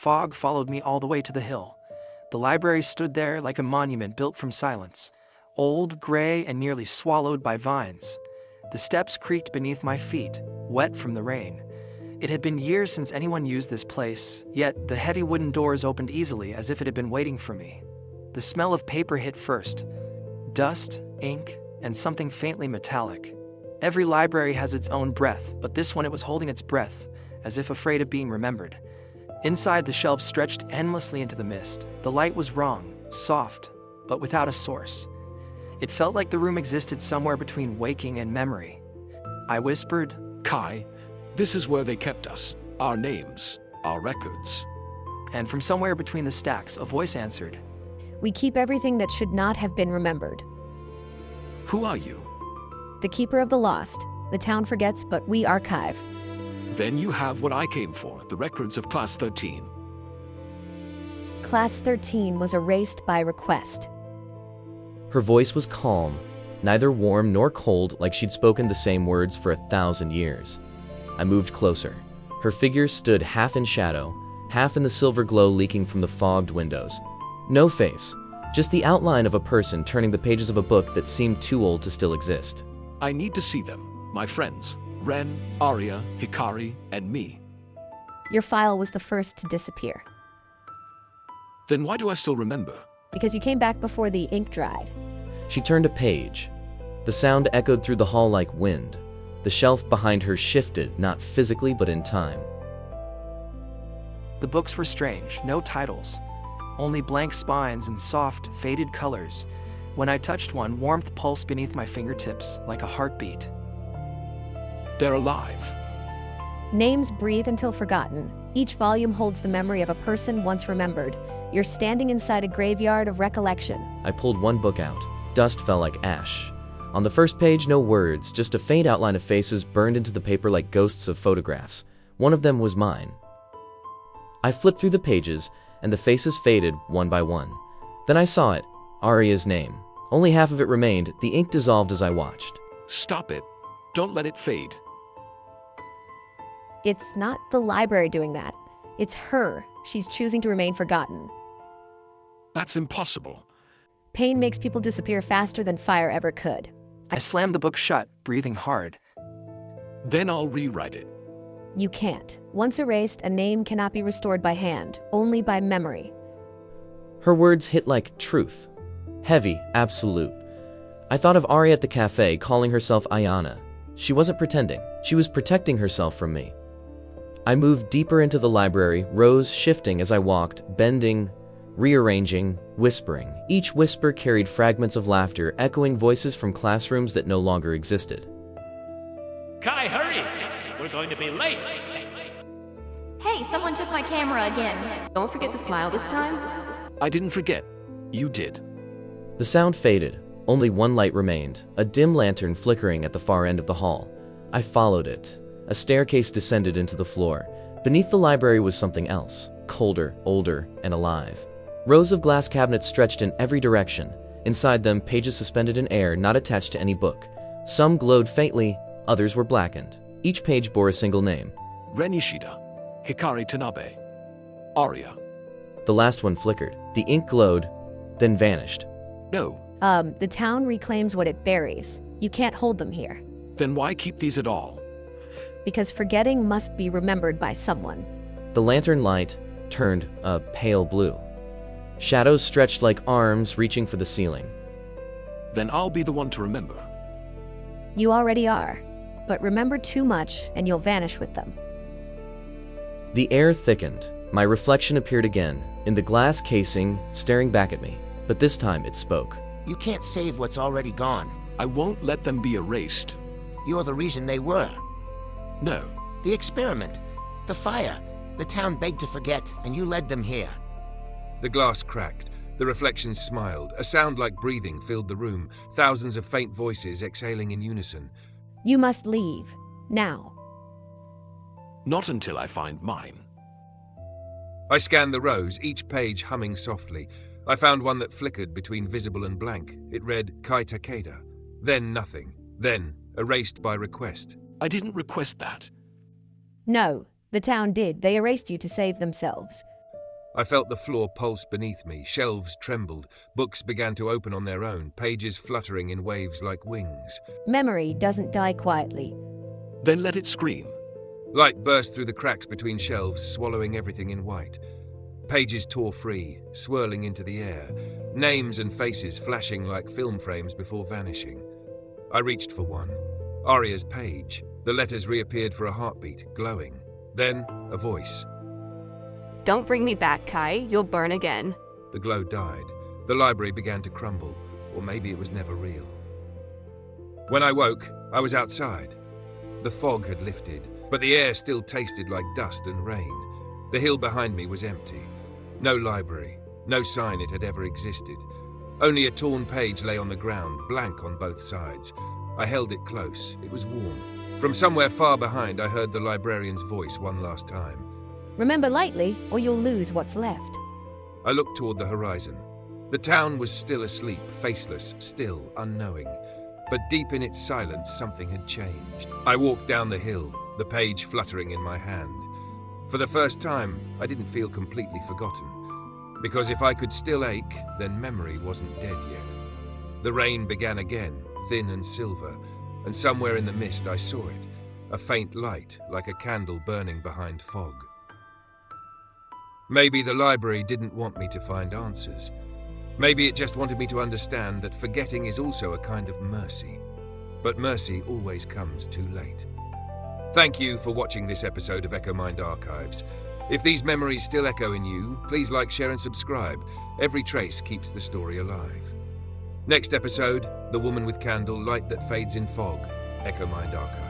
fog followed me all the way to the hill. The library stood there like a monument built from silence, old, gray, and nearly swallowed by vines. The steps creaked beneath my feet, wet from the rain. It had been years since anyone used this place, yet the heavy wooden doors opened easily as if it had been waiting for me. The smell of paper hit first. Dust, ink, and something faintly metallic. Every library has its own breath, but this one it was holding its breath, as if afraid of being remembered. Inside, the shelves stretched endlessly into the mist. The light was wrong, soft, but without a source. It felt like the room existed somewhere between waking and memory. I whispered, Kai, this is where they kept us. Our names, our records. And from somewhere between the stacks, a voice answered, We keep everything that should not have been remembered. Who are you? The keeper of the lost. The town forgets, but we archive. Then you have what I came for, the records of Class 13. Class 13 was erased by request. Her voice was calm, neither warm nor cold, like she'd spoken the same words for 1,000 years. I moved closer. Her figure stood half in shadow, half in the silver glow leaking from the fogged windows. No face, just the outline of a person turning the pages of a book that seemed too old to still exist. I need to see them, my friends. Ren, Arya, Hikari, and me. Your file was the first to disappear. Then why do I still remember? Because you came back before the ink dried. She turned a page. The sound echoed through the hall like wind. The shelf behind her shifted, not physically but in time. The books were strange, no titles, only blank spines and soft, faded colors. When I touched one, warmth pulsed beneath my fingertips like a heartbeat. They're alive. Names breathe until forgotten. Each volume holds the memory of a person once remembered. You're standing inside a graveyard of recollection. I pulled one book out. Dust fell like ash. On the first page, no words, just a faint outline of faces burned into the paper like ghosts of photographs. One of them was mine. I flipped through the pages, and the faces faded one by one. Then I saw it, Arya's name. Only half of it remained. The ink dissolved as I watched. Stop it. Don't let it fade. It's not the library doing that. It's her. She's choosing to remain forgotten. That's impossible. Pain makes people disappear faster than fire ever could. I slammed the book shut, breathing hard. Then I'll rewrite it. You can't. Once erased, a name cannot be restored by hand, only by memory. Her words hit like truth. Heavy, absolute. I thought of Arya at the cafe calling herself Ayana. She wasn't pretending. She was protecting herself from me. I moved deeper into the library, rows shifting as I walked, bending, rearranging, whispering. Each whisper carried fragments of laughter, echoing voices from classrooms that no longer existed. Kai, hurry! We're going to be late! Hey, someone took my camera again. Don't forget to smile this time. I didn't forget. You did. The sound faded. Only one light remained, a dim lantern flickering at the far end of the hall. I followed it. A staircase descended into the floor. Beneath the library was something else, colder, older, and alive. Rows of glass cabinets stretched in every direction. Inside them, pages suspended in air, not attached to any book. Some glowed faintly, others were blackened. Each page bore a single name. Ren Ishida, Hikari Tanabe, Arya. The last one flickered. The ink glowed, then vanished. No. The town reclaims what it buries. You can't hold them here. Then why keep these at all? Because forgetting must be remembered by someone. The lantern light turned a pale blue. Shadows stretched like arms reaching for the ceiling. Then I'll be the one to remember. You already are. But remember too much and you'll vanish with them. The air thickened. My reflection appeared again, in the glass casing, staring back at me. But this time it spoke. You can't save what's already gone. I won't let them be erased. You're the reason they were. No. The experiment. The fire. The town begged to forget, and you led them here. The glass cracked. The reflections smiled. A sound like breathing filled the room. Thousands of faint voices exhaling in unison. You must leave. Now. Not until I find mine. I scanned the rows, each page humming softly. I found one that flickered between visible and blank. It read Kai Takeda. Then nothing. Then erased by request. I didn't request that. No, the town did. They erased you to save themselves. I felt the floor pulse beneath me, shelves trembled, books began to open on their own, pages fluttering in waves like wings. Memory doesn't die quietly. Then let it scream. Light burst through the cracks between shelves, swallowing everything in white. Pages tore free, swirling into the air, names and faces flashing like film frames before vanishing. I reached for one. Aria's page. The letters reappeared for a heartbeat, glowing. Then, a voice. Don't bring me back, Kai. You'll burn again. The glow died. The library began to crumble, or maybe it was never real. When I woke, I was outside. The fog had lifted, but the air still tasted like dust and rain. The hill behind me was empty. No library, no sign it had ever existed. Only a torn page lay on the ground, blank on both sides. I held it close. It was warm. From somewhere far behind, I heard the librarian's voice one last time. Remember lightly, or you'll lose what's left. I looked toward the horizon. The town was still asleep, faceless, still, unknowing. But deep in its silence, something had changed. I walked down the hill, the page fluttering in my hand. For the first time, I didn't feel completely forgotten. Because if I could still ache, then memory wasn't dead yet. The rain began again, thin and silver, and somewhere in the mist I saw it, a faint light like a candle burning behind fog. Maybe the library didn't want me to find answers. Maybe it just wanted me to understand that forgetting is also a kind of mercy. But mercy always comes too late. Thank you for watching this episode of EchoMind Archives. If these memories still echo in you, please like, share and subscribe. Every trace keeps the story alive. Next episode, The Woman with Candle, Light That Fades in Fog, EchoMind Archives.